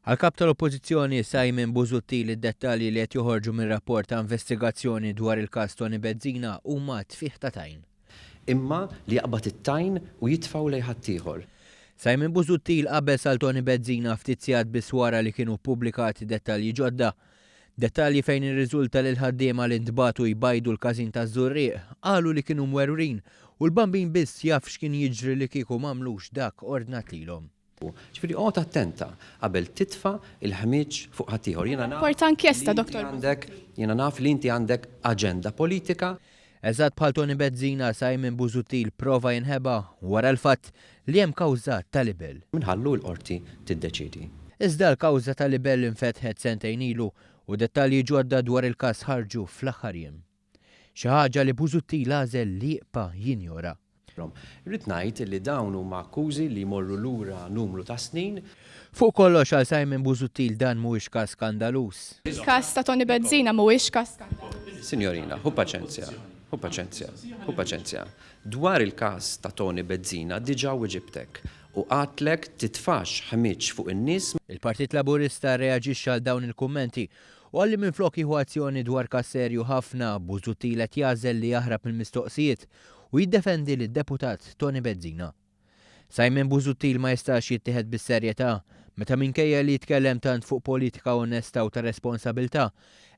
Għal Kap tal-Oppożizzjoni Busuttil id-dettalji li qed joħorġu mir-rapport ta' investigazzjoni dwar il-każ Toni Bezzina huma tfigħ ta' Tajn. Imma li jaqbad it-tajn u jitfgħu lejn ħaddieħor. Busuttil qabeż għal Toni Bezzina ftit sigħat biss wara li kienu ppubblikati dettalji ġodda. Dettalji fejn irriżulta li l-ħaddiema li ntbagħtu jbajdu l-każin taż-Żurrieq qalu li kienu mwerwrin u l-bambin biss jaf x'kien jiġri li kieku m'għamlux dak ordnat lilhom. Ġifieri qgħod attenta qabel titfa' il-ħmiġ fuq ħaddieħor. Rapport inkjesta, Dr. Jiena naf li inti għandek aġenda politika. Eżatt bħal Toni Bezzina Busuttil prova jinħeba wara l-fatt li hemm kawża ta' libel. Minħallu l-qorti tiddeċiedi. Iżda l-kawża ta' libel infetħet sentejn ilu u dettalji ġodda dwar il-każ ħarġu fl-aħħar jiem. Xi ħaġa li Busuttil għażel li jibqa' jinjora. Irrid ngħid li dawn huma akkużi li jmorru lura numru ta' snin. Fuq kollox għal Busuttil dan mhuwiex każ skandalus. Il-każ ta' Toni Bezzina mhuwiex każ skandalus. Sinjorina, hu paċenzja. Dwar il-każ ta' Toni Bezzina diġà wieġibtek u qatlek titfax ħmiġ fuq in-nies. Il-Partit Laburista reaġixxa għal dawn il-kummenti u għalli minflok jieħu azzjoni dwar każ serju ħafna Busuttil qed jażel li jaħrab il-mistoqsijiet u jiddefendi lid-deputat Toni Bezzina. Busuttil ma jistax jittieħed bis-serjetà meta minkejja li jitkellem tant fuq politika onesta u ta' responsabilità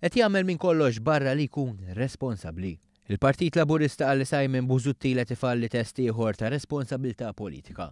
qed jagħmel minn kollox barra li jkun responsabbli. Il-Partit Laburista għalli Busuttil qed ifalli test ieħor ta' responsabilità politika.